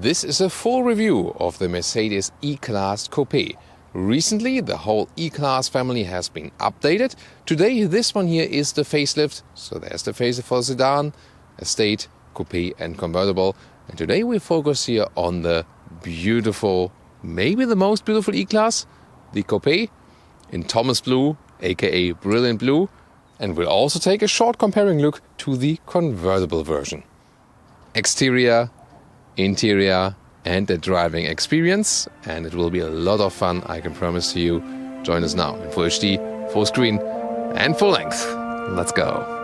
This is a full review of the Mercedes E-Class Coupé. Recently, the whole E-Class family has been updated. Today, this one here is the facelift. So there's the facelift for sedan, estate, coupé and convertible. And today we focus here on the beautiful, maybe the most beautiful E-Class, the Coupé in Thomas Blue, aka Brilliant Blue. And we'll also take a short comparing look to the convertible version. Exterior, interior and the driving experience, and it will be a lot of fun, I can promise to you. Join us now in Full HD, full screen and full length. Let's go.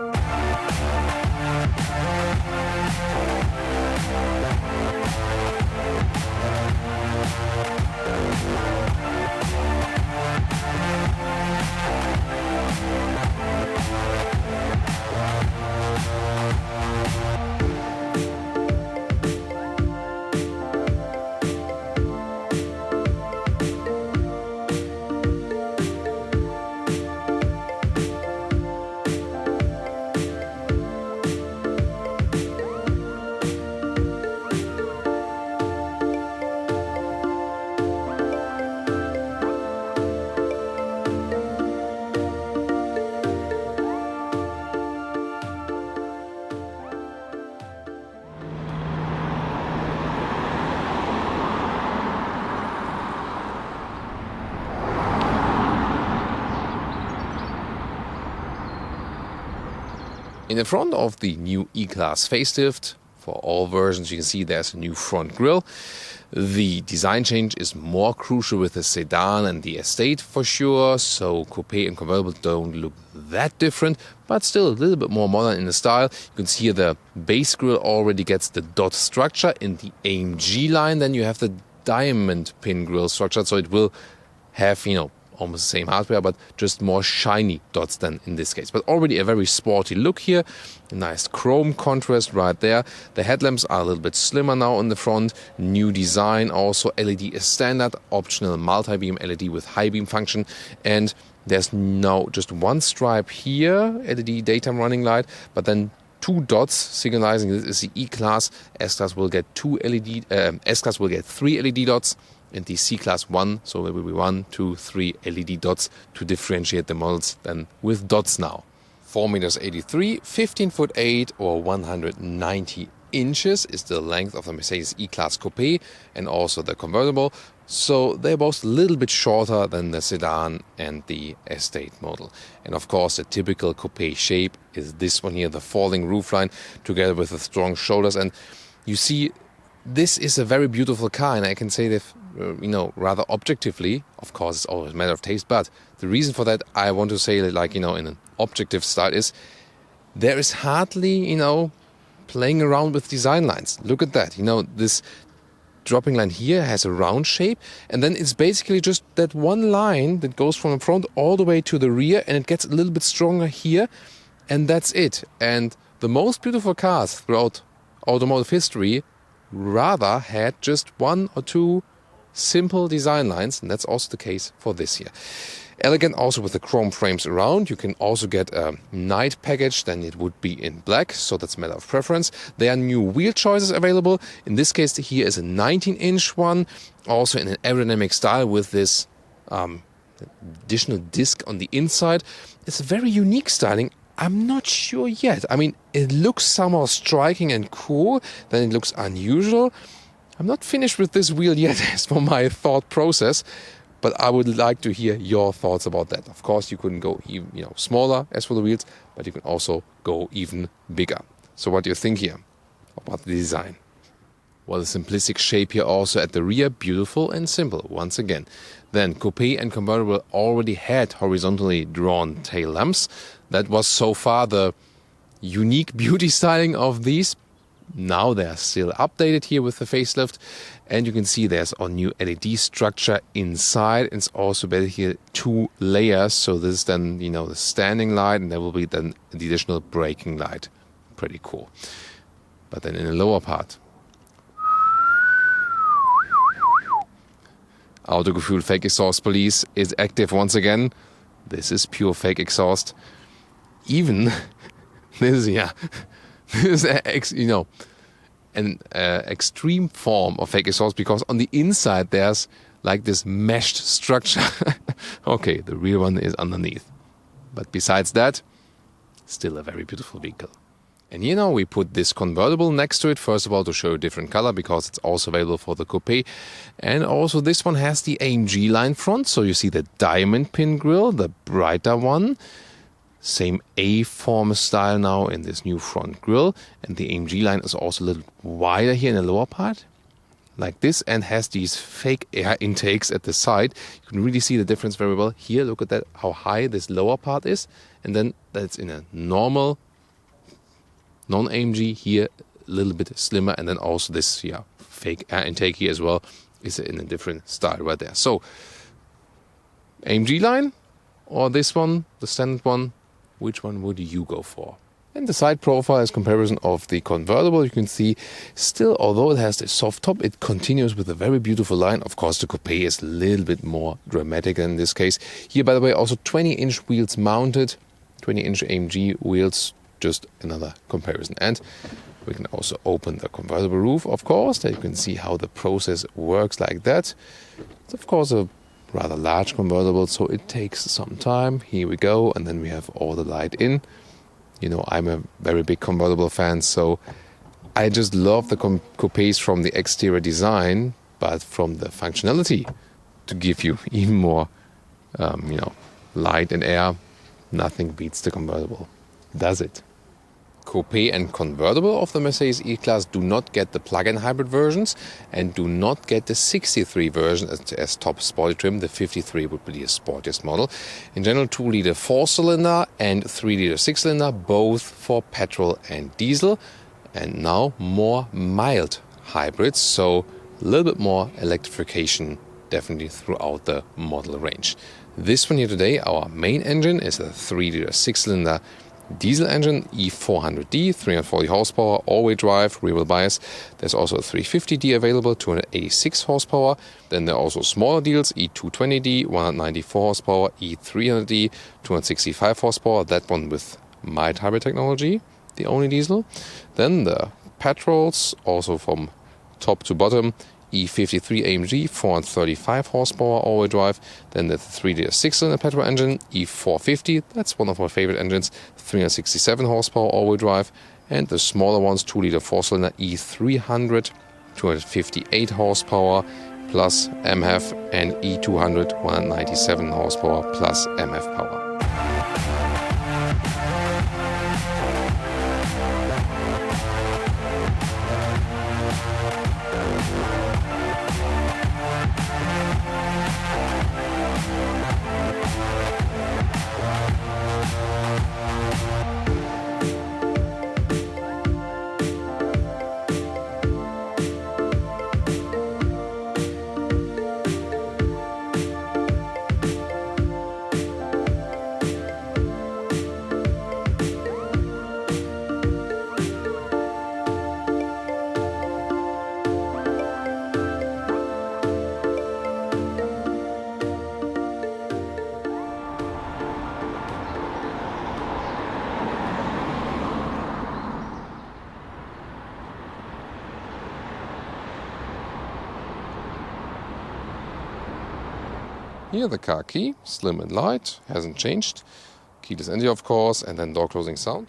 In the front of the new E-Class facelift, for all versions you can see there's a new front grille. The design change is more crucial with the sedan and the estate for sure, so coupé and convertible don't look that different, but still a little bit more modern in the style. You can see here the base grille already gets the dot structure. In the AMG line then you have the diamond pin grille structure, so it will have, almost the same hardware, but just more shiny dots than in this case. But already a very sporty look here. A nice chrome contrast right there. The headlamps are a little bit slimmer now on the front. New design also. LED is standard. Optional multi-beam LED with high beam function. And there's now just one stripe here, LED daytime running light, but then two dots signalizing this is the E-Class. S-Class will get S-Class will get 3 LED dots. And the C-Class 1, so there will be 1, 2, 3 LED dots to differentiate the models then with dots now. 4.83 meters, 15'8" or 190 inches is the length of the Mercedes E-Class Coupé and also the convertible. So they're both a little bit shorter than the sedan and the estate model. And of course the typical coupé shape is this one here, the falling roofline together with the strong shoulders. And you see, this is a very beautiful car, and I can say that, rather objectively. Of course, it's always a matter of taste, but the reason for that, I want to say that, in an objective style, is there is hardly, playing around with design lines. Look at that. This dropping line here has a round shape, and then it's basically just that one line that goes from the front all the way to the rear, and it gets a little bit stronger here, and that's it. And the most beautiful cars throughout automotive history rather had just one or two simple design lines, and that's also the case for this here. Elegant also with the chrome frames around. You can also get a night package, then it would be in black, so that's a matter of preference. There are new wheel choices available. In this case here is a 19-inch one, also in an aerodynamic style with this additional disc on the inside. It's a very unique styling. I'm not sure yet. It looks somehow striking and cool, then it looks unusual. I'm not finished with this wheel yet as for my thought process, but I would like to hear your thoughts about that. Of course, you couldn't go even, smaller as for the wheels, but you can also go even bigger. So what do you think here about the design? Well, the simplistic shape here also at the rear, beautiful and simple once again. Then coupé and convertible already had horizontally drawn tail lamps. That was so far the unique beauty styling of these. Now they're still updated here with the facelift, and you can see there's a new LED structure inside. It's also better here 2 layers, so this is then the standing light, and there will be then the additional braking light. Pretty cool. But then in the lower part, Autogefuehl fake exhaust police is active once again. This is pure fake exhaust. Even this is, an an extreme form of fake exhaust, because on the inside there's like this meshed structure. Okay, the rear one is underneath. But besides that, still a very beautiful vehicle. And here now we put this convertible next to it, first of all to show a different color, because it's also available for the Coupé. And also this one has the AMG line front, so you see the diamond pin grille, the brighter one. Same A-form style now in this new front grille. And the AMG line is also a little wider here in the lower part, like this, and has these fake air intakes at the side. You can really see the difference very well. Here, look at that, how high this lower part is. And then that's in a normal non-AMG, here a little bit slimmer, and then also this fake air intake here as well is in a different style right there. So AMG line or this one, the standard one, which one would you go for? And the side profile as comparison of the convertible, you can see still, although it has the soft top, it continues with a very beautiful line. Of course, the Coupé is a little bit more dramatic in this case. Here, by the way, also 20-inch wheels mounted, 20-inch AMG wheels, just another comparison. And we can also open the convertible roof, of course, that you can see how the process works like that. It's of course a rather large convertible, so it takes some time. Here we go, and then we have all the light in. You know, I'm a very big convertible fan, so I just love the Coupés from the exterior design, but from the functionality to give you even more, light and air, nothing beats the convertible, does it? Coupé and convertible of the Mercedes E-Class do not get the plug-in hybrid versions and do not get the 63 version as top sporty trim. The 53 would be the sportiest model. In general, 2-liter 4-cylinder and 3-liter 6-cylinder, both for petrol and diesel. And now more mild hybrids, so a little bit more electrification definitely throughout the model range. This one here today, our main engine, is a 3-liter 6-cylinder diesel engine, E400D, 340 horsepower, all-wheel drive, rear-wheel bias. There's also a 350D available, 286 horsepower. Then there are also smaller deals, E220D, 194 horsepower, E300D, 265 horsepower. That one with mild hybrid technology, the only diesel. Then the petrols, also from top to bottom, E53 AMG, 435 horsepower all-wheel drive. Then the 3-liter 6-cylinder petrol engine, E450, that's one of my favorite engines, 367 horsepower all-wheel drive. And the smaller ones, 2-liter 4-cylinder E300, 258 horsepower plus MHEV, and E200, 197 horsepower plus MHEV power. Here the car key, slim and light, hasn't changed. Keyless entry of course, and then door closing sound.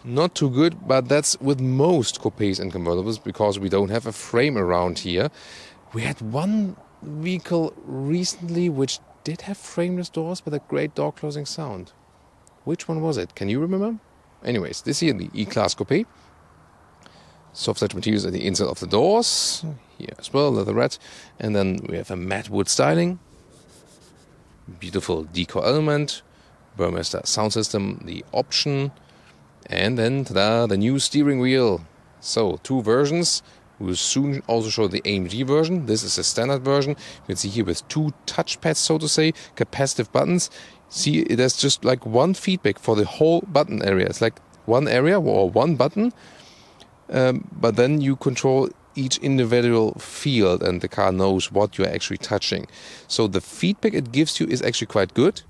Not too good, but that's with most coupés and convertibles because we don't have a frame around here. We had one vehicle recently which did have frameless doors with a great door closing sound. Which one was it? Can you remember? Anyways, this here, the E-Class Coupé. Soft touch materials at the inside of the doors. Here as well, leatherette. And then we have a matte wood styling. Beautiful decor element. Burmester sound system, the option. And then, ta-da, the new steering wheel. So, 2 versions. We will soon also show the AMG version. This is a standard version. You can see here with 2 touchpads, so to say, capacitive buttons. See, there's just like one feedback for the whole button area. It's like one area or one button. But then you control each individual field and the car knows what you're actually touching. So the feedback it gives you is actually quite good.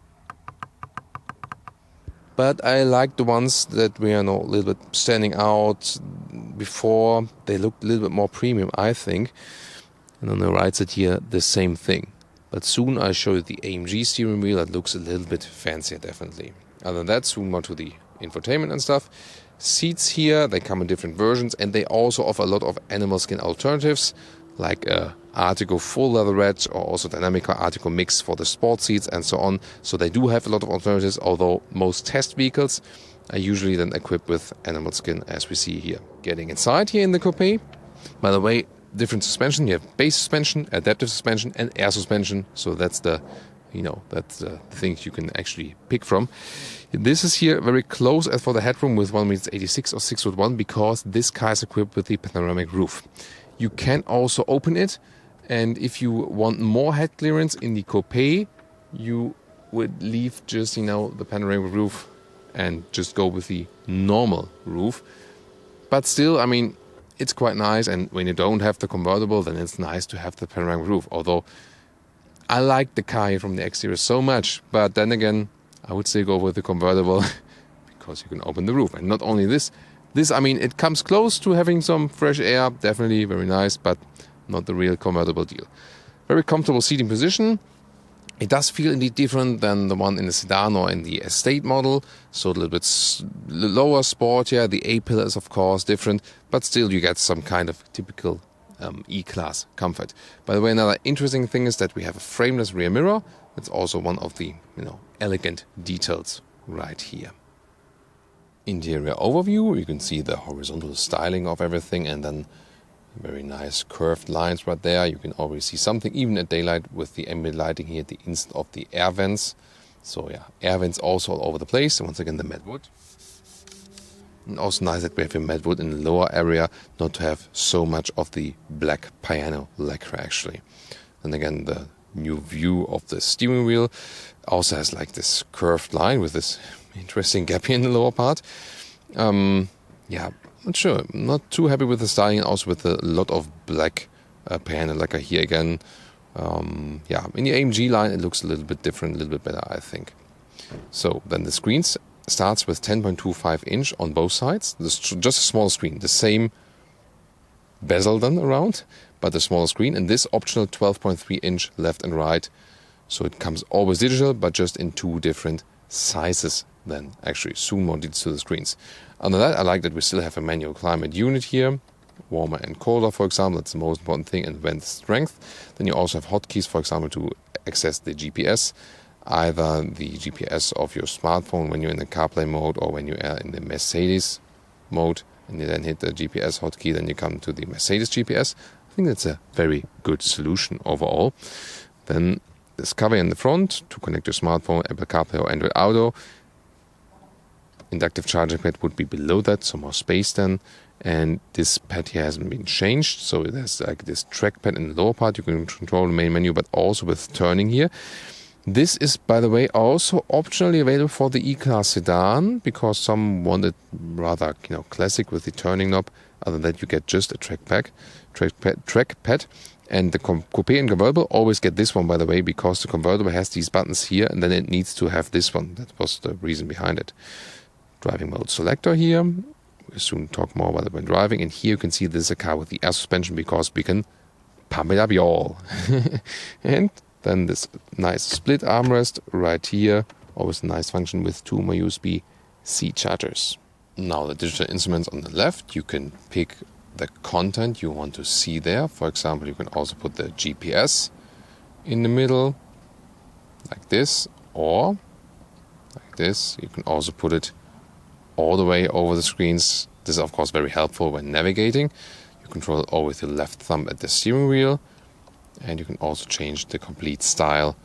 But I like the ones that we are a little bit standing out, before they looked a little bit more premium, I think. And on the right side here, the same thing. But soon I'll show you the AMG steering wheel that looks a little bit fancier, definitely. Other than that, soon more to the infotainment and stuff. Seats here, they come in different versions, and they also offer a lot of animal skin alternatives, like Artico full leatherette or also dynamic Artico mix for the sport seats and so on. So they do have a lot of alternatives, although most test vehicles are usually then equipped with animal skin, as we see here. Getting inside here in the Coupé, by the way, different suspension. You have base suspension, adaptive suspension, and air suspension. So that's the, that's the things you can actually pick from. This is here very close as for the headroom with 1.86 or 6'1", because this car is equipped with the panoramic roof. You can also open it, and if you want more head clearance in the Coupé, you would leave just, the panoramic roof and just go with the normal roof. But still, I mean, it's quite nice, and when you don't have the convertible, then it's nice to have the panoramic roof. Although I like the car here from the exterior so much, but then again, I would still go with the convertible because you can open the roof. And not only this, I mean, it comes close to having some fresh air, definitely very nice, but not the real convertible deal. Very comfortable seating position. It does feel indeed different than the one in the sedan or in the estate model, so a little bit lower sportier. The A-pillar is of course different, but still you get some kind of typical E-Class comfort. By the way, another interesting thing is that we have a frameless rear mirror. It's also one of the elegant details right here. Interior overview, you can see the horizontal styling of everything, and then very nice curved lines right there. You can already see something even at daylight with the ambient lighting here, the instead of the air vents. So yeah, air vents also all over the place. And once again, the matte wood. And also nice that we have a matte wood in the lower area, not to have so much of the black piano lacquer actually. And again, the new view of the steering wheel also has like this curved line with this interesting gap here in the lower part. Yeah, not sure. I'm not too happy with the styling, also with a lot of black piano lacquer here again. Yeah, in the AMG line it looks a little bit different, a little bit better, I think. So then the screens starts with 10.25 inch on both sides. This just a small screen, the same bezel then around, but a smaller screen, and this optional 12.3 inch left and right. So it comes always digital, but just in two different sizes then. Actually, soon more details to the screens. Under that, I like that we still have a manual climate unit here, warmer and colder, for example. That's the most important thing, and vent strength. Then you also have hotkeys, for example, to access the GPS, either the GPS of your smartphone when you're in the CarPlay mode or when you are in the Mercedes mode, and you then hit the GPS hotkey, then you come to the Mercedes GPS. I think that's a very good solution overall. Then this cover in the front to connect your smartphone, Apple CarPlay or Android Auto. Inductive charging pad would be below that, so more space then. And this pad here hasn't been changed, so there's like this trackpad in the lower part. You can control the main menu, but also with turning here. This is, by the way, also optionally available for the E-Class sedan, because some want it rather classic with the turning knob. Other than that, you get just a trackpad. And the Coupé and convertible always get this one, by the way, because the convertible has these buttons here, and then it needs to have this one. That was the reason behind it. Driving mode selector here. We'll soon talk more about it when driving. And here you can see this is a car with the air suspension, because we can pump it up, y'all. And then this nice split armrest right here. Always a nice function with two more USB-C chargers. Now the digital instruments on the left, you can pick the content you want to see there. For example, you can also put the GPS in the middle, like this, or like this. You can also put it all the way over the screens. This is of course very helpful when navigating. You control it all with your left thumb at the steering wheel, and you can also change the complete style.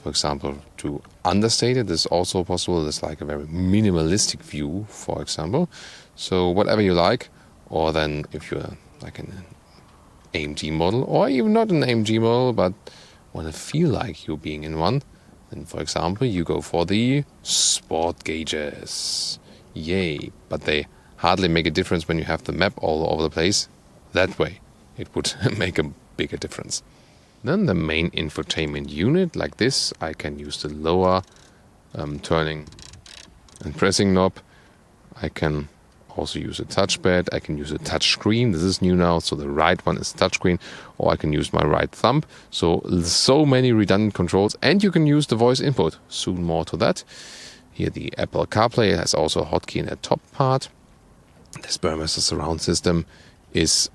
For example, to understated, this is also possible. It's like a very minimalistic view, for example. So whatever you like. Or then if you're like an AMG model, or even not an AMG model, but want to feel like you're being in one, then for example, you go for the sport gauges. Yay! But they hardly make a difference when you have the map all over the place. That way, it would make a bigger difference. Then the main infotainment unit, like this, I can use the lower turning and pressing knob. I can also use a touchpad. I can use a touch screen. This is new now, so the right one is touchscreen, or I can use my right thumb. So many redundant controls, and you can use the voice input. Soon more to that. Here the Apple CarPlay has also a hotkey in the top part. This Burmester surround system is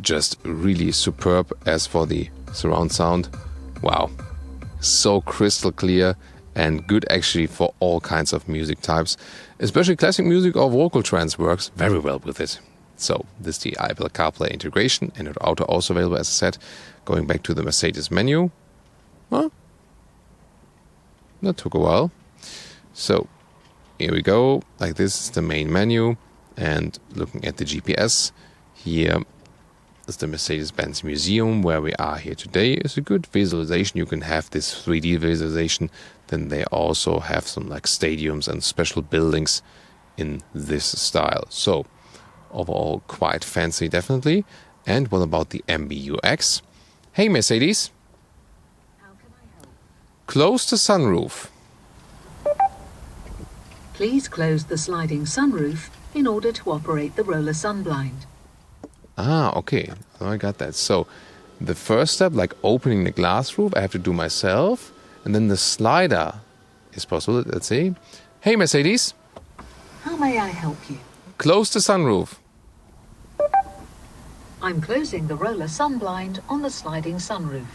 just really superb. As for the surround sound, wow, so crystal clear and good actually for all kinds of music types. Especially classic music or vocal trance works very well with it. So this is the Apple CarPlay integration, and Android Auto also available, as I said. Going back to the Mercedes menu. Well, that took a while. So here we go. Like this is the main menu, and looking at the GPS, here is the Mercedes-Benz Museum where we are here today. It's a good visualization. You can have this 3D visualization. Then they also have some like stadiums and special buildings in this style. So overall quite fancy, definitely. And what about the MBUX? Hey Mercedes, How can I help? close the sunroof. Please close the sliding sunroof in order to operate the roller sun blind. Ah, okay, I got that. So the first step, like opening the glass roof, I have to do myself. And then the slider is possible. Let's see. Hey Mercedes, How may I help you? close the sunroof. I'm closing the roller sun blind on the sliding sunroof.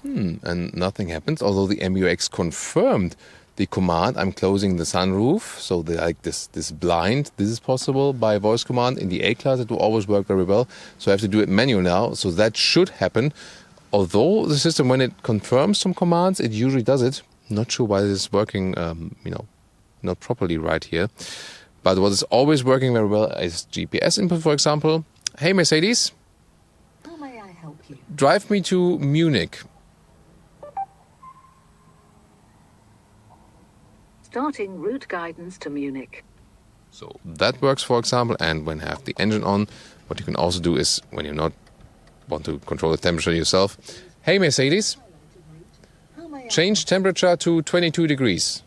And nothing happens, although the MUX confirmed the command, I'm closing the sunroof. So like this blind, this is possible by voice command. In the A-Class it will always work very well. So I have to do it manual now. So that should happen. Although the system, when it confirms some commands, it usually does it. Not sure why this is working, not properly right here. But what is always working very well is GPS input, for example. Hey Mercedes, How may I help you? drive me to Munich. Starting route guidance to Munich. So that works, for example. And when you have the engine on, what you can also do is, when you not want to control the temperature yourself, hey Mercedes, How may I change temperature to 22 degrees.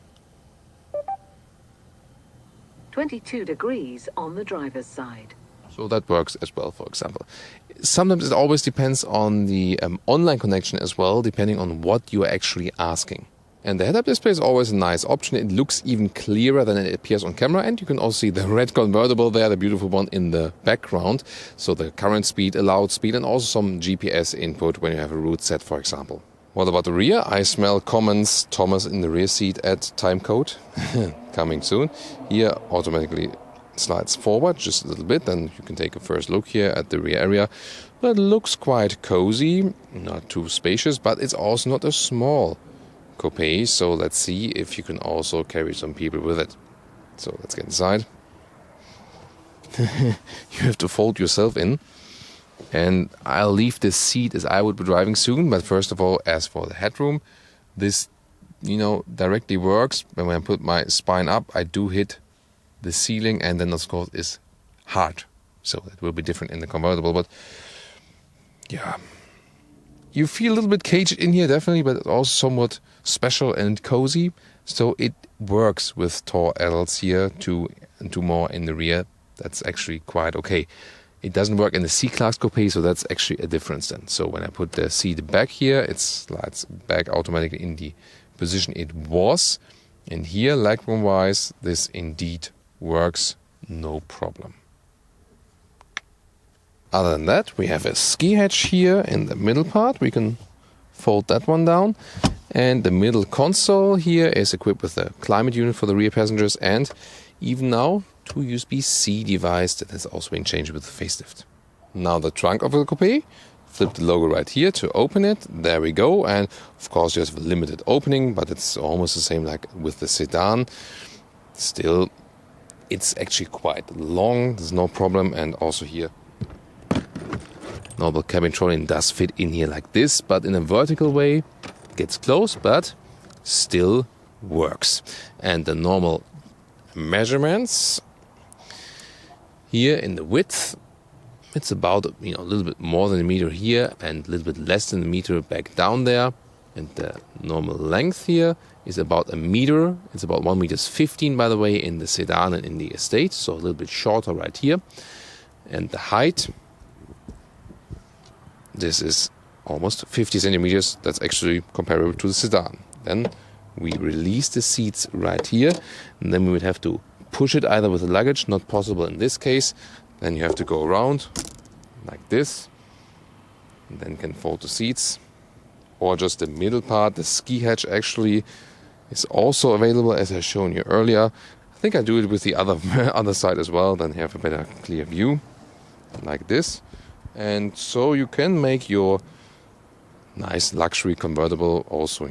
22 degrees on the driver's side. So that works as well, for example. Sometimes it always depends on the online connection as well, depending on what you are actually asking. And the head-up display is always a nice option. It looks even clearer than it appears on camera. And you can also see the red convertible there, the beautiful one in the background. So the current speed, allowed speed, and also some GPS input when you have a route set, for example. What about the rear? I smell comments, Thomas in the rear seat at timecode. Coming soon. Here automatically slides forward just a little bit. Then you can take a first look here at the rear area. That looks quite cozy, not too spacious, but it's also not a small Coupé, so let's see if you can also carry some people with it. So let's get inside. You have to fold yourself in. And I'll leave this seat as I would be driving soon. But first of all, as for the headroom, this, directly works. When I put my spine up, I do hit the ceiling, and then of course is hard. So it will be different in the convertible. But yeah, you feel a little bit caged in here, definitely, but it's also somewhat special and cozy. So it works with tall adults here, two more in the rear. That's actually quite okay. It doesn't work in the C-Class Coupé, so that's actually a difference then. So when I put the seat back here, it slides back automatically in the position it was. And here, legroom-wise, this indeed works, no problem. Other than that, we have a ski hatch here in the middle part. We can fold that one down. And the middle console here is equipped with a climate unit for the rear passengers, and even now, 2 USB-C device that has also been changed with the facelift. Now the trunk of the Coupé. Flip the logo right here to open it. There we go. And of course you have a limited opening, but it's almost the same like with the sedan. Still, it's actually quite long. There's no problem. And also here, normal cabin trolley does fit in here like this, but in a vertical way. Gets close, but still works. And the normal measurements here in the width, it's about a little bit more than a meter here and a little bit less than a meter back down there. And the normal length here is about a meter. It's about 1.15 meters, by the way, in the sedan and in the estate. So a little bit shorter right here. And the height, this is almost 50 centimeters. That's actually comparable to the sedan. Then we release the seats right here. And then we would have to push it either with the luggage, not possible in this case. Then you have to go around like this. And then you can fold the seats. Or just the middle part, the ski hatch actually is also available, as I've shown you earlier. I think I do it with the other side as well, then you have a better clear view, like this. And so you can make your nice luxury convertible also,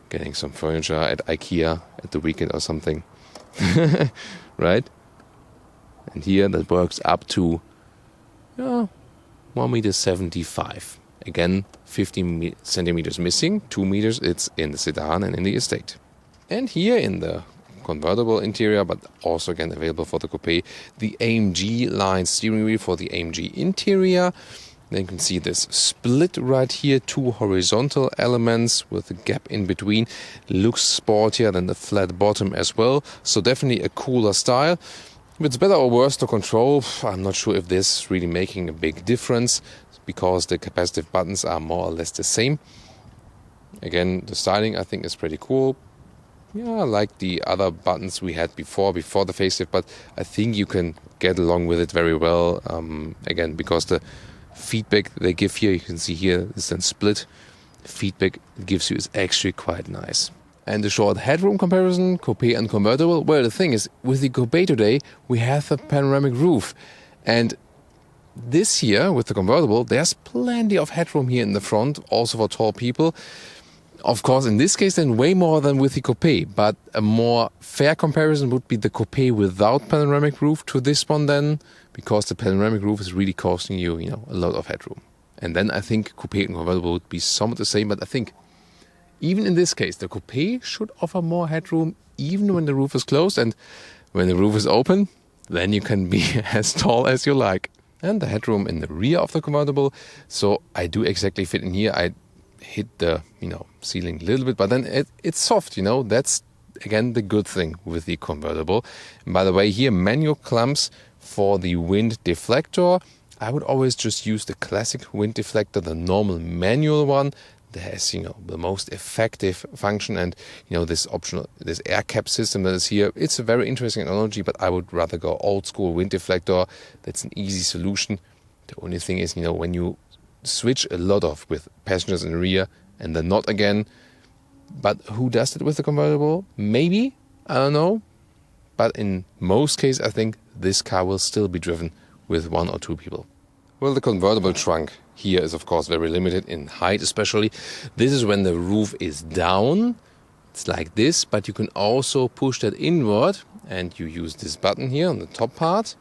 getting some furniture at IKEA at the weekend or something, right? And here that works up to 1.75 meters. Again, 50 centimeters missing, 2 meters it's in the sedan and in the estate. And here in the convertible interior, but also again available for the coupe, the AMG line steering wheel for the AMG interior. Then you can see this split right here, 2 horizontal elements with a gap in between. Looks sportier than the flat bottom as well, so definitely a cooler style. If it's better or worse to control, I'm not sure if this is really making a big difference, because the capacitive buttons are more or less the same. Again, the styling I think is pretty cool. Yeah, like the other buttons we had before the facelift, but I think you can get along with it very well. Again, because the feedback they give here, you can see here, is then split. The feedback it gives you is actually quite nice. And the short headroom comparison, coupe and convertible. Well, the thing is, with the coupe today, we have a panoramic roof. And this here, with the convertible, there's plenty of headroom here in the front, also for tall people. Of course, in this case, then way more than with the coupe. But a more fair comparison would be the coupe without panoramic roof to this one then, because the panoramic roof is really costing you, a lot of headroom. And then I think coupe and convertible would be somewhat the same, but I think even in this case, the coupe should offer more headroom even when the roof is closed, and when the roof is open, then you can be as tall as you like. And the headroom in the rear of the convertible, so I do exactly fit in here. I hit the ceiling a little bit, but then it's soft. That's again the good thing with the convertible. And by the way, here manual clamps for the wind deflector. I would always just use the classic wind deflector, the normal manual one. That has the most effective function, and this air cap system that is here. It's a very interesting technology, but I would rather go old school wind deflector. That's an easy solution. The only thing is when you switch a lot with passengers in the rear and then not again. But who does it with the convertible? Maybe, I don't know. But in most cases, I think this car will still be driven with 1 or 2 people. Well, the convertible trunk here is of course very limited in height especially. This is when the roof is down. It's like this, but you can also push that inward, and you use this button here on the top part,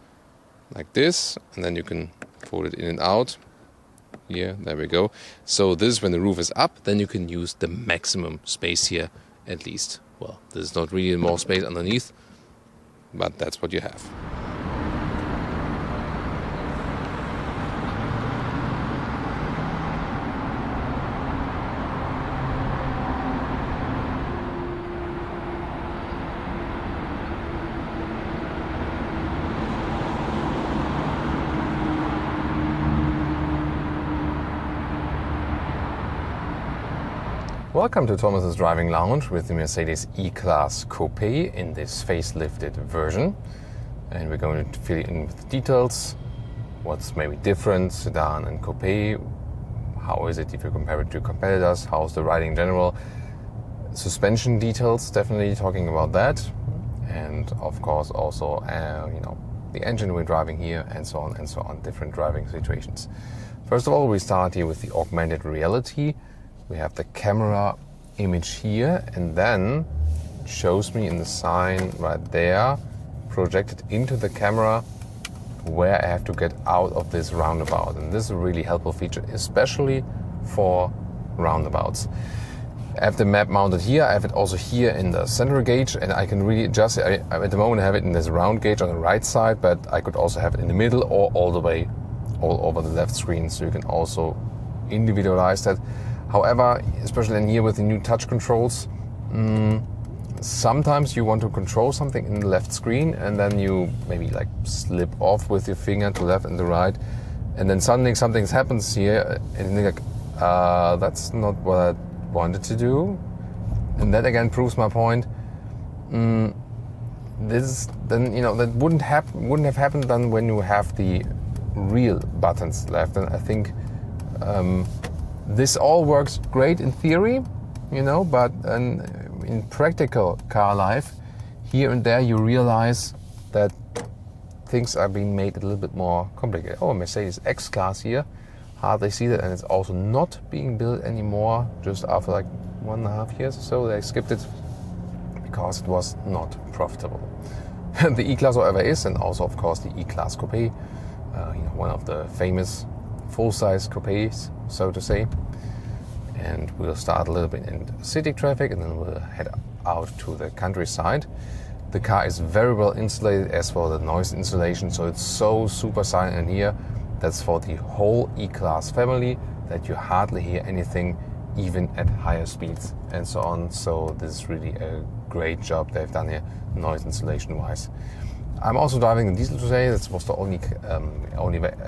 like this, and then you can fold it in and out. Here, there we go. So this is when the roof is up, then you can use the maximum space here at least. Well, this is not really more space underneath, but that's what you have. Welcome to Thomas's Driving Lounge with the Mercedes E-Klasse Coupe in this facelifted version. And we're going to fill in with details. What's maybe different, sedan and coupe. How is it if you compare it to competitors? How's the riding in general? Suspension details, definitely talking about that. And of course also, the engine we're driving here, and so on, different driving situations. First of all, we start here with the augmented reality. We have the camera image here, and then it shows me in the sign right there, projected into the camera, where I have to get out of this roundabout. And this is a really helpful feature, especially for roundabouts. I have the map mounted here. I have it also here in the center gauge, and I can really adjust it. At the moment I have it in this round gauge on the right side, but I could also have it in the middle or all the way all over the left screen, so you can also individualize that. However, especially in here with the new touch controls, Sometimes you want to control something in the left screen and then you maybe like slip off with your finger to left and the right, and then suddenly something happens here and you're like, that's not what I wanted to do. And that again proves my point. This then, you know, that wouldn't have happened then when you have the real buttons left. And I think this all works great in theory, you know, but in practical car life, here and there you realize that things are being made a little bit more complicated. Oh, Mercedes E-Klasse here, hardly see that, and it's also not being built anymore. Just after like 1.5 years or so, they skipped it because it was not profitable. The E-Klasse, however, is, and also of course the E-Klasse Coupé, you know, one of the famous full-size coupés, so to say. And we'll start a little bit in city traffic and then we'll head out to the countryside. The car is very well insulated as for the noise insulation, so it's so super silent in here. That's for the whole E-Klasse family, that you hardly hear anything, even at higher speeds and so on. So this is really a great job they've done here, noise insulation wise. I'm also driving the diesel today. That was the only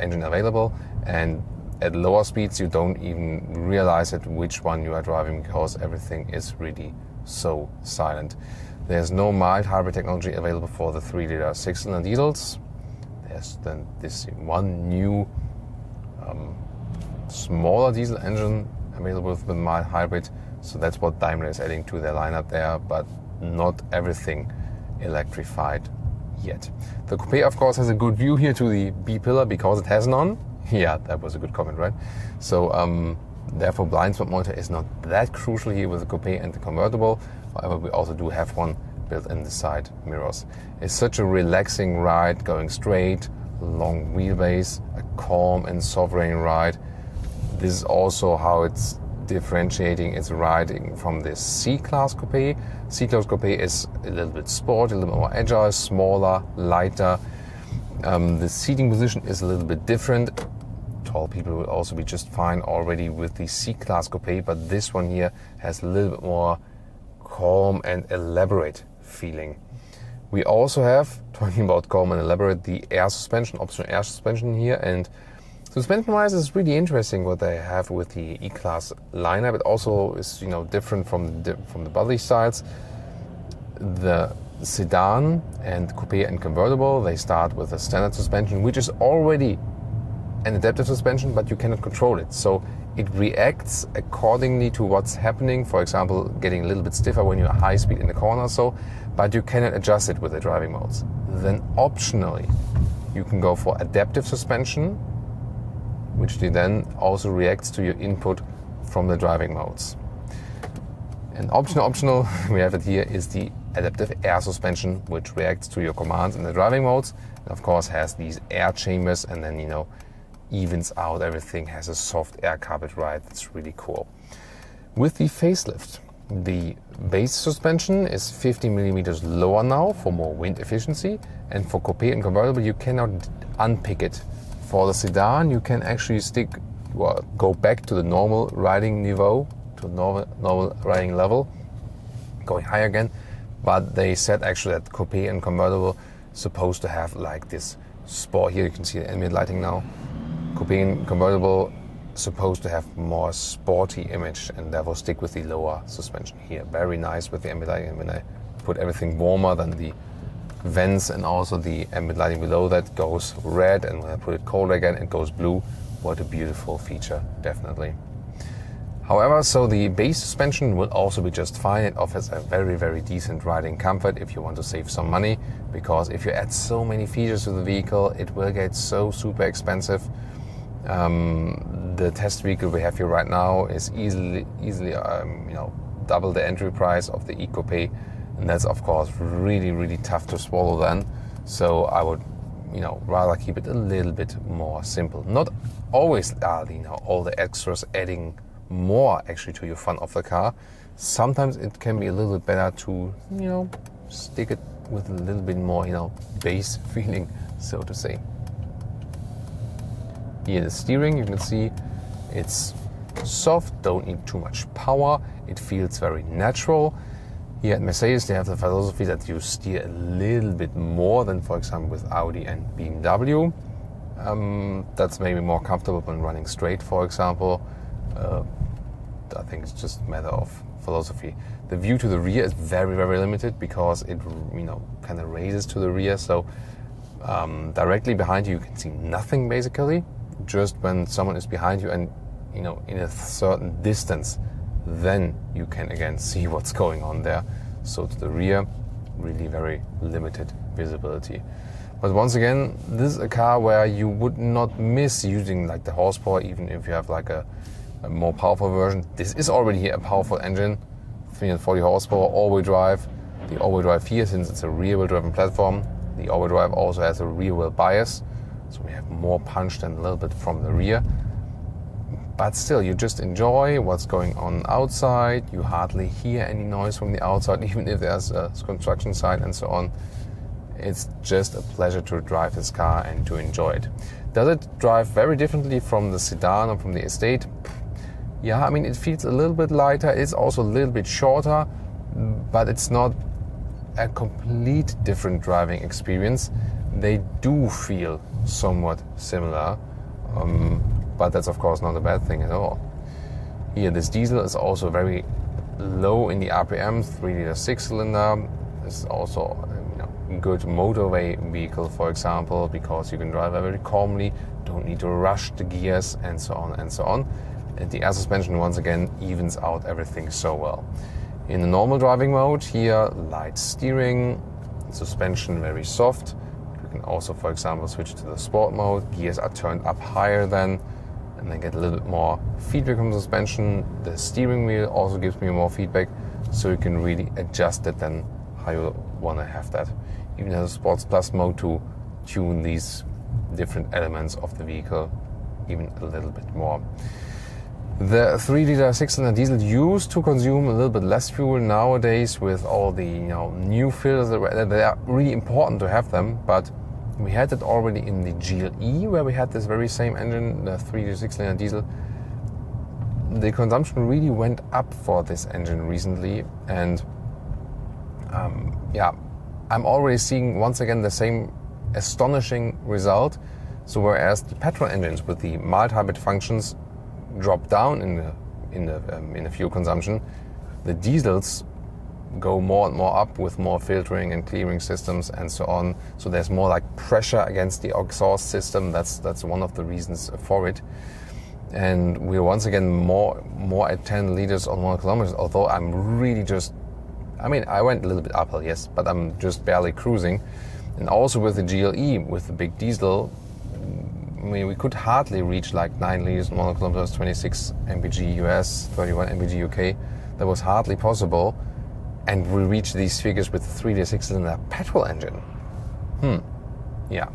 engine available, and at lower speeds you don't even realize it which one you are driving because everything is really so silent. There's no mild hybrid technology available for the 3-liter 6-cylinder diesels. There's then this one new smaller diesel engine available with mild hybrid, so that's what Daimler is adding to their lineup there, but not everything electrified yet. The Coupé of course has a good view here to the B pillar because it has none. Yeah, that was a good comment, right? So therefore blind spot monitor is not that crucial here with the Coupé and the convertible. However, we also do have one built in the side mirrors. It's such a relaxing ride, going straight, long wheelbase, a calm and sovereign ride. This is also how it's differentiating its riding from the C-Class Coupé. C-Class Coupé is a little bit sporty, a little bit more agile, smaller, lighter. The seating position is a little bit different. Tall people will also be just fine already with the C-Class Coupé, but this one here has a little bit more calm and elaborate feeling. We also have, talking about calm and elaborate, the air suspension, optional air suspension here, and suspension-wise is really interesting what they have with the E-Klasse lineup. It also is, you know, different from the body styles. The sedan and coupe and convertible, they start with a standard suspension, which is already an adaptive suspension, but you cannot control it. So it reacts accordingly to what's happening. For example, getting a little bit stiffer when you're high speed in the corner or so, but you cannot adjust it with the driving modes. Then optionally, you can go for adaptive suspension, which then also reacts to your input from the driving modes. And optional, we have it here, is the adaptive air suspension, which reacts to your commands in the driving modes, and of course has these air chambers, and then, you know, evens out everything, has a soft air carpet ride. That's really cool. With the facelift, the base suspension is 50 millimeters lower now for more wind efficiency, and for coupe and convertible you cannot unpick it. For the sedan you can actually go back to the normal riding niveau, to normal riding level, going higher again, but they said actually that coupe and convertible supposed to have like this sport. Here you can see the ambient lighting now. Coupe and convertible supposed to have more sporty image, and therefore stick with the lower suspension here. Very nice with the ambient lighting. And when I put everything warmer, than the vents and also the ambient lighting below that goes red, and when I put it colder again it goes blue. What a beautiful feature, definitely. However, so the base suspension will also be just fine. It offers a very, very decent riding comfort if you want to save some money, because if you add so many features to the vehicle, it will get so super expensive. The test vehicle we have here right now is easily double the entry price of the E-Coupe, and that's of course really, really tough to swallow then. So I would, rather keep it a little bit more simple. Not always all the extras adding more actually to your fun of the car. Sometimes it can be a little bit better to stick it with a little bit more bass feeling, so to say. Here the steering, you can see it's soft, don't need too much power, it feels very natural. Here at Mercedes, they have the philosophy that you steer a little bit more than, for example, with Audi and BMW. That's maybe more comfortable when running straight, for example. I think it's just a matter of philosophy. The view to the rear is very, very limited because it, kind of raises to the rear. So directly behind you can see nothing basically. Just when someone is behind you and, in a certain distance, then you can again see what's going on there. So to the rear, really very limited visibility. But once again, this is a car where you would not miss using like the horsepower, even if you have like a more powerful version. This is already a powerful engine, 340 horsepower, all-wheel drive. The all-wheel drive here, since it's a rear-wheel driven platform, the all-wheel drive also has a rear-wheel bias, so we have more punch than a little bit from the rear. But still, you just enjoy what's going on outside. You hardly hear any noise from the outside, even if there's a construction site and so on. It's just a pleasure to drive this car and to enjoy it. Does it drive very differently from the sedan or from the estate? Yeah, I mean, it feels a little bit lighter. It's also a little bit shorter, but it's not a complete different driving experience. They do feel somewhat similar, but that's of course not a bad thing at all. Here, this diesel is also very low in the RPM, 3-liter 6-cylinder. It's also good motorway vehicle, for example, because you can drive very calmly, don't need to rush the gears and so on and so on. And the air suspension once again evens out everything so well. In the normal driving mode, here light steering, suspension very soft. You can also, for example, switch to the sport mode. Gears are turned up higher then, and then get a little bit more feedback from the suspension. The steering wheel also gives me more feedback, so you can really adjust it then how you want to have that. Even has a Sports Plus mode to tune these different elements of the vehicle even a little bit more. The 3-liter 6-cylinder diesel used to consume a little bit less fuel nowadays with all the new filters. They are really important to have them, but we had it already in the GLE, where we had this very same engine, the 3-liter 6-cylinder diesel. The consumption really went up for this engine recently, and I'm already seeing once again the same astonishing result. So whereas the petrol engines with the mild hybrid functions drop down in the fuel consumption, the diesels go more and more up with more filtering and clearing systems and so on. So there's more like pressure against the exhaust system. That's one of the reasons for it. And we're once again more at 10 liters on 1 kilometer. Although I'm really I went a little bit uphill, yes, but I'm just barely cruising. And also with the GLE, with the big diesel, we could hardly reach like 9 liters on 1 kilometer, 26 mpg US, 31 mpg UK. That was hardly possible. And we reached these figures with the 3-liter 6-cylinder petrol engine. Yeah.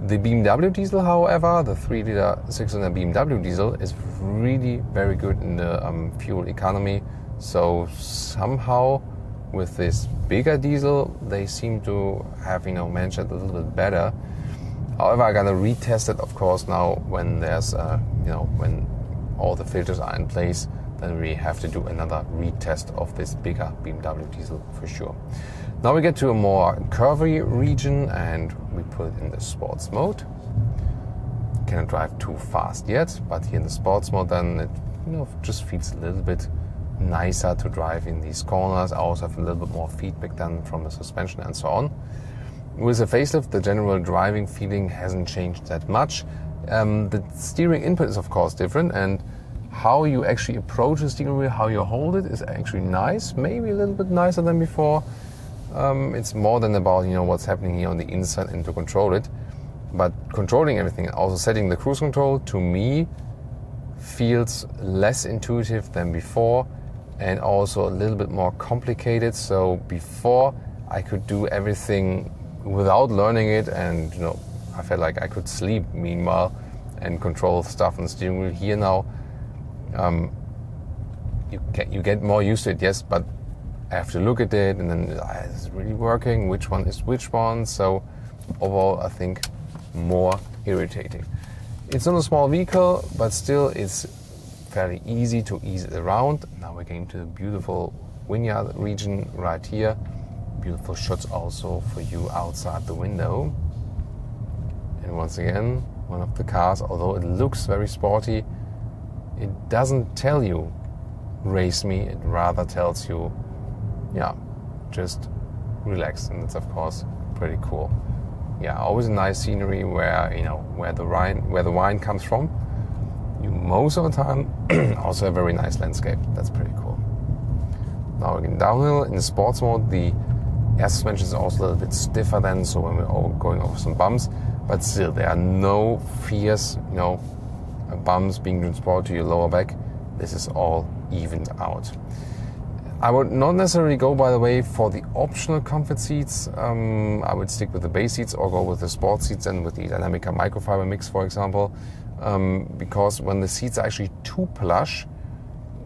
The BMW diesel, however, the 3-liter 6-cylinder BMW diesel is really very good in the fuel economy. So somehow with this bigger diesel, they seem to have managed it a little bit better. However, I'm gonna retest it, of course, now when there's when all the filters are in place. Then we have to do another retest of this bigger BMW diesel for sure. Now we get to a more curvy region and we put it in the sports mode. Cannot drive too fast yet, but here in the sports mode then it just feels a little bit nicer to drive in these corners. I also have a little bit more feedback then from the suspension and so on. With the facelift, the general driving feeling hasn't changed that much. The steering input is of course different, and how you actually approach the steering wheel, how you hold it is actually nice, maybe a little bit nicer than before. It's more than about what's happening here on the inside and to control it. But controlling everything, also setting the cruise control, to me feels less intuitive than before, and also a little bit more complicated. So before I could do everything without learning it, and I felt like I could sleep meanwhile and control stuff on the steering wheel. Here now, you get more used to it, yes, but I have to look at it and then is it really working? Which one is which one? So overall, I think more irritating. It's not a small vehicle, but still it's fairly easy to ease it around. Now we're getting to the beautiful vineyard region right here. Beautiful shots also for you outside the window. And once again, one of the cars, although it looks very sporty, it doesn't tell you race me, it rather tells you, yeah, just relax. And that's of course pretty cool. Yeah, always a nice scenery where, you know, where the wine comes from. You most of the time also have a very nice landscape. That's pretty cool. Now again, downhill in the sports mode, the air suspension is also a little bit stiffer then, so when we're all going over some bumps, but still there are no fierce, you know, bumps being transported to your lower back. This is all evened out. I would not necessarily go, by the way, for the optional comfort seats. I would stick with the base seats or go with the sport seats and with the Dynamica microfiber mix, for example, because when the seats are actually too plush,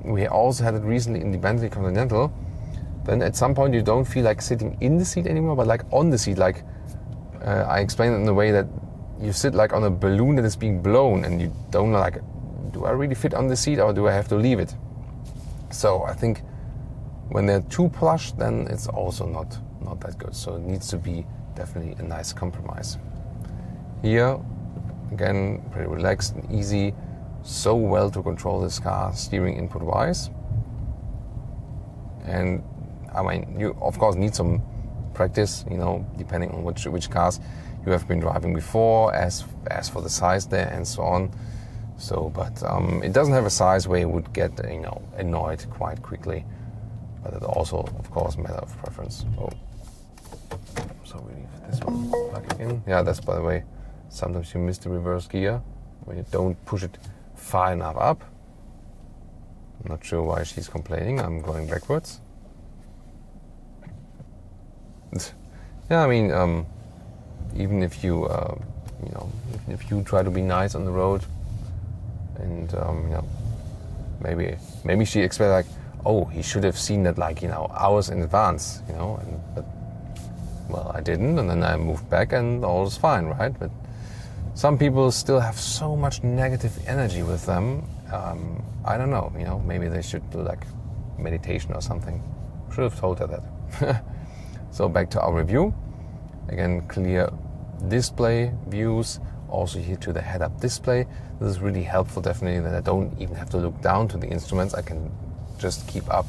we also had it recently in the Bentley Continental, then at some point you don't feel like sitting in the seat anymore, but like on the seat. Like I explained it in a way that you sit like on a balloon that is being blown and you don't know, like, do I really fit on the seat or do I have to leave it? So I think when they're too plush, then it's also not that good. So it needs to be definitely a nice compromise. Here, again, pretty relaxed and easy. So well to control this car steering input wise. And I mean, you of course need some practice, you know, depending on which cars you have been driving before, as for the size there and so on. So, but it doesn't have a size where you would get, you know, annoyed quite quickly. But it also, of course, matter of preference. Oh, so we leave this one plugging in. Yeah, that's, by the way, sometimes you miss the reverse gear when you don't push it far enough up. I'm not sure why she's complaining. I'm going backwards. Yeah, I mean, even if you, you know, if you try to be nice on the road, and you know, maybe she expected like, oh, he should have seen that, like, you know, hours in advance, you know, but well, I didn't, and then I moved back and all is fine, right? But some people still have so much negative energy with them. I don't know, you know, maybe they should do like meditation or something. Should have told her that. So back to our review. Again, clear display views. Also here to the head-up display. This is really helpful, definitely, that I don't even have to look down to the instruments. I can just keep up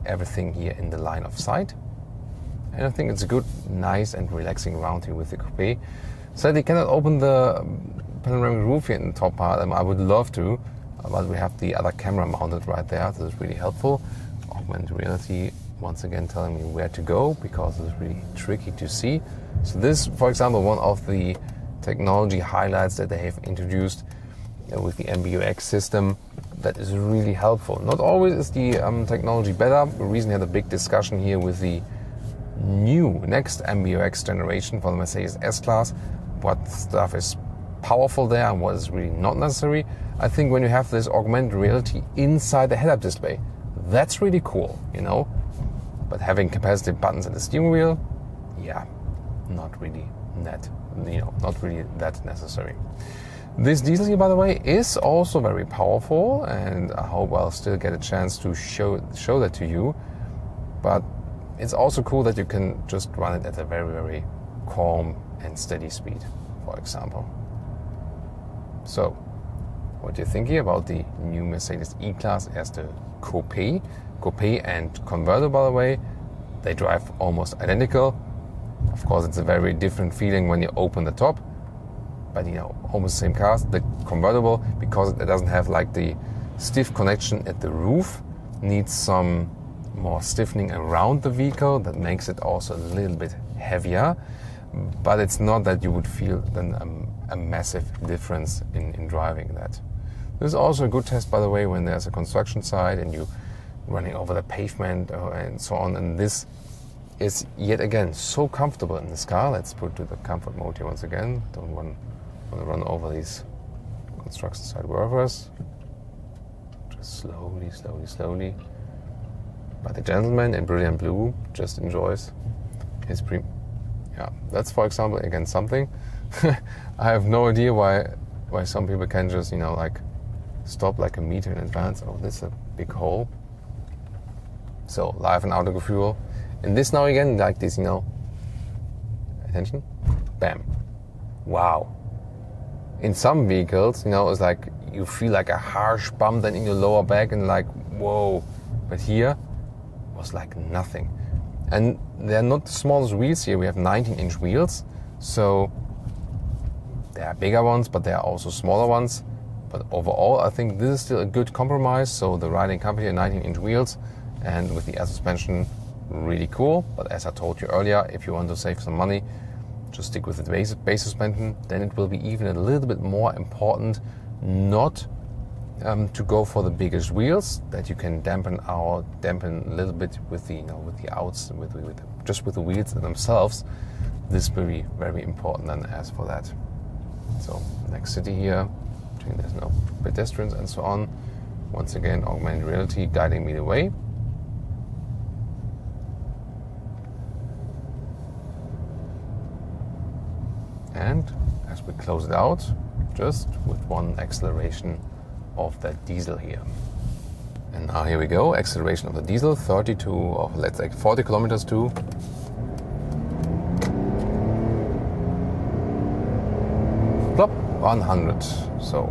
everything here in the line of sight. And I think it's a good, nice and relaxing round here with the Coupé. Sadly, cannot open the panoramic roof here in the top part. I would love to, but we have the other camera mounted right there. This is really helpful. Augmented reality, once again, telling me where to go, because it's really tricky to see. So this, for example, one of the technology highlights that they have introduced with the MBUX system that is really helpful. Not always is the technology better. We recently had a big discussion here with the next MBUX generation for the Mercedes S-Class. What stuff is powerful there and what is really not necessary. I think when you have this augmented reality inside the head-up display, that's really cool, you know. But having capacitive buttons at the steering wheel, yeah, not really that, you know, not really that necessary. This diesel here, by the way, is also very powerful, and I hope I'll still get a chance to show that to you. But it's also cool that you can just run it at a very, very calm and steady speed, for example. So, what do you think here about the new Mercedes E-Class as the Coupé? Coupé and convertible, by the way, they drive almost identical. Of course, it's a very different feeling when you open the top, but, you know, almost the same cars. The convertible, because it doesn't have like the stiff connection at the roof, needs some more stiffening around the vehicle. That makes it also a little bit heavier, but it's not that you would feel then a massive difference in driving that. This is also a good test, by the way, when there's a construction site and you running over the pavement and so on. And this is yet again so comfortable in this car. Let's put to the comfort mode here once again. Don't want to run over these construction site workers. Just slowly, slowly, slowly. But the gentleman in brilliant blue just enjoys his yeah, that's, for example, again something. I have no idea why some people can just, you know, like stop like a meter in advance. Oh, this is a big hole. So live in Autogefuehl. And this now again, like this, you know, attention, bam, wow. In some vehicles, you know, it's like you feel like a harsh bump then in your lower back and like, whoa. But here was like nothing. And they're not the smallest wheels here. We have 19-inch wheels. So there are bigger ones, but there are also smaller ones. But overall, I think this is still a good compromise. So the riding comfort, 19-inch wheels, and with the air suspension, really cool. But as I told you earlier, if you want to save some money, just stick with the base suspension. Then it will be even a little bit more important not to go for the biggest wheels, that you can dampen a little bit with the, you know, with the outs, just with the wheels themselves. This will be very important then as for that. So next city here, there's no pedestrians and so on. Once again, augmented reality guiding me the way. And as we close it out, just with one acceleration of that diesel here. And now here we go, acceleration of the diesel, 32 or let's say 40 kilometers to 100. So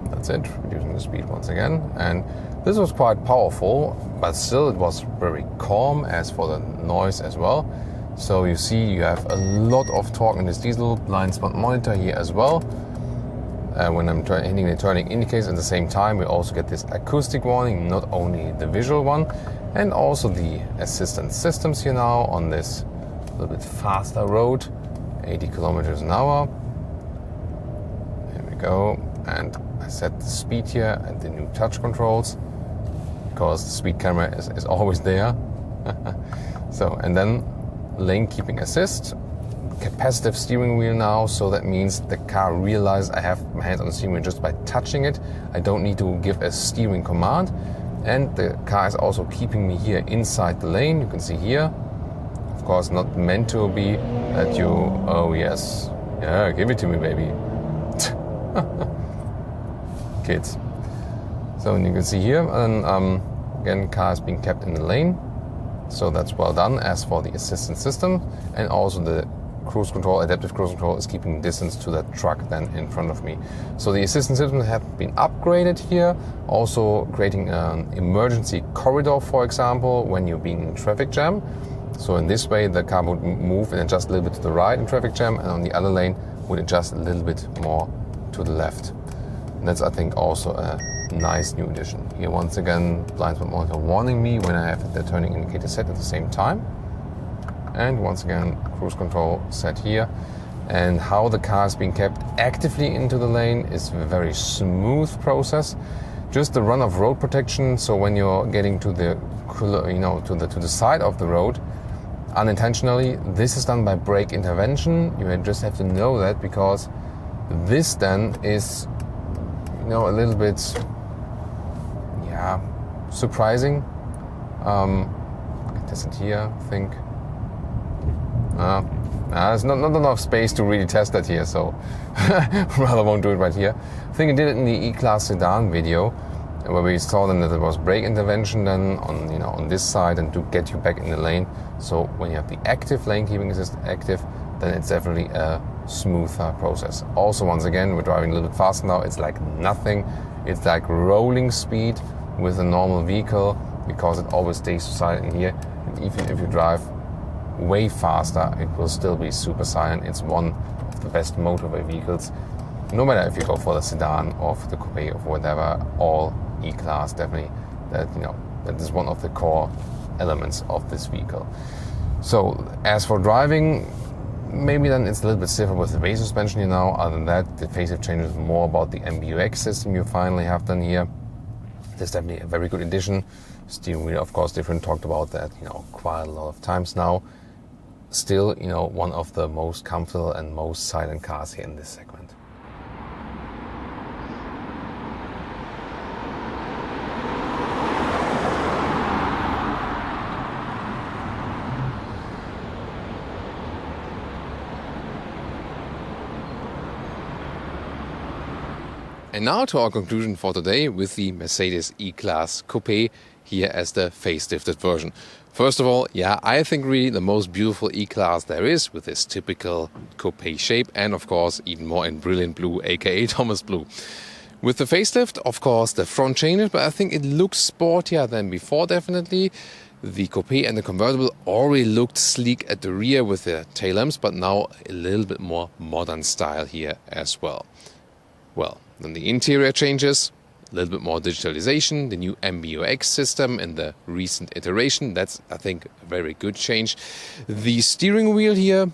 that's it, reducing the speed once again. And this was quite powerful, but still it was very calm as for the noise as well. So you see you have a lot of torque in this diesel, blind spot monitor here as well. When I'm hitting the turning indicators at the same time, we also get this acoustic warning, not only the visual one, and also the assistance systems here now on this little bit faster road, 80 kilometers an hour. Here we go, and I set the speed here and the new touch controls, because the speed camera is always there. So, and then lane keeping assist, capacitive steering wheel now, so that means the car realizes I have my hands on the steering wheel just by touching it. I don't need to give a steering command, and the car is also keeping me here inside the lane. You can see here, of course not meant to be that you, oh yes, yeah, give it to me baby. Kids. So you can see here, and again, car is being kept in the lane. So that's well done. As for the assistance system, and also the cruise control, adaptive cruise control is keeping distance to that truck then in front of me. So the assistance system have been upgraded here, also creating an emergency corridor, for example, when you're being in traffic jam. So in this way, the car would move and adjust a little bit to the right in traffic jam, and on the other lane would adjust a little bit more to the left. And that's, I think, also a nice new addition. Here once again, blind spot monitor warning me when I have the turning indicator set at the same time. And once again, cruise control set here. And how the car is being kept actively into the lane is a very smooth process. Just the run of road protection. So when you're getting to the, you know, to the side of the road, unintentionally, this is done by brake intervention. You just have to know that, because this then is, you know, a little bit, yeah, surprising. Test it here, I think. There's not enough space to really test that here, so rather won't do it right here. I think I did it in the E-Klasse sedan video, where we saw then that there was brake intervention then on, you know, on this side, and to get you back in the lane. So when you have the active lane keeping assist active, then it's definitely a smoother process. Also, once again, we're driving a little bit faster now. It's like nothing. It's like rolling speed with a normal vehicle, because it always stays silent in here. And even if you drive way faster, it will still be super silent. It's one of the best motorway vehicles, no matter if you go for the sedan or for the coupe or whatever. All E-Class, definitely, that, you know, that is one of the core elements of this vehicle. So as for driving, maybe then it's a little bit stiffer with the base suspension, you know. Other than that, the facelift changes more about the MBUX system you finally have done here. There's definitely a very good addition. Steering wheel, of course, different. Talked about that, you know, quite a lot of times now. Still, you know, one of the most comfortable and most silent cars here in this segment. And now to our conclusion for today with the Mercedes E-Class Coupé here as the facelifted version. First of all, yeah, I think really the most beautiful E-Class there is, with this typical coupe shape, and of course even more in brilliant blue, aka Thomas Blue. With the facelift, of course, the front changes, but I think it looks sportier than before, definitely. The coupe and the convertible already looked sleek at the rear with the tail lamps, but now a little bit more modern style here as well. Well, then the interior changes. A little bit more digitalization, the new MBUX system in the recent iteration. That's, I think, a very good change. The steering wheel here,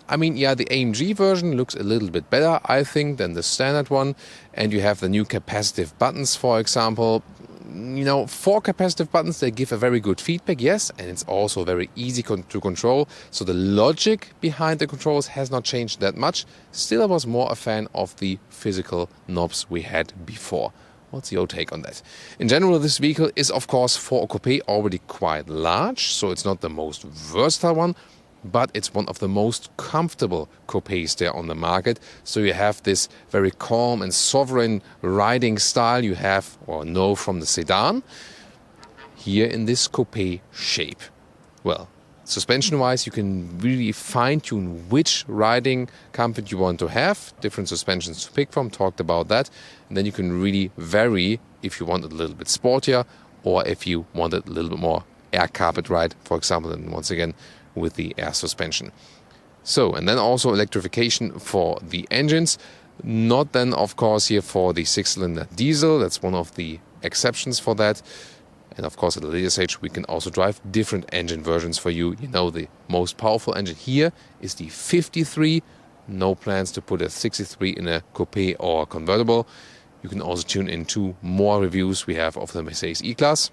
I mean, yeah, the AMG version looks a little bit better, I think, than the standard one. And you have the new capacitive buttons, for example. You know, 4 capacitive buttons, they give a very good feedback, yes, and it's also very easy to control. So the logic behind the controls has not changed that much. Still, I was more a fan of the physical knobs we had before. What's your take on that? In general, this vehicle is, of course, for a coupe already quite large, so it's not the most versatile one, but it's one of the most comfortable coupes there on the market. So you have this very calm and sovereign riding style you have or know from the sedan, here in this coupe shape. Well, suspension-wise, you can really fine-tune which riding comfort you want to have. Different suspensions to pick from, talked about that. And then you can really vary if you want it a little bit sportier or if you want it a little bit more air carpet ride, for example, and once again with the air suspension. So, and then also electrification for the engines. Not then, of course, here for the 6-cylinder diesel. That's one of the exceptions for that. And of course, at a later stage, we can also drive different engine versions for you. You know, the most powerful engine here is the 53. No plans to put a 63 in a coupe or convertible. You can also tune in 2 more reviews we have of the Mercedes E-Class.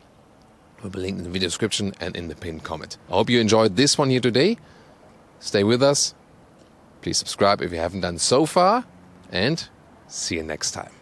We'll be linked in the video description and in the pinned comment. I hope you enjoyed this one here today. Stay with us. Please subscribe if you haven't done so far. And see you next time.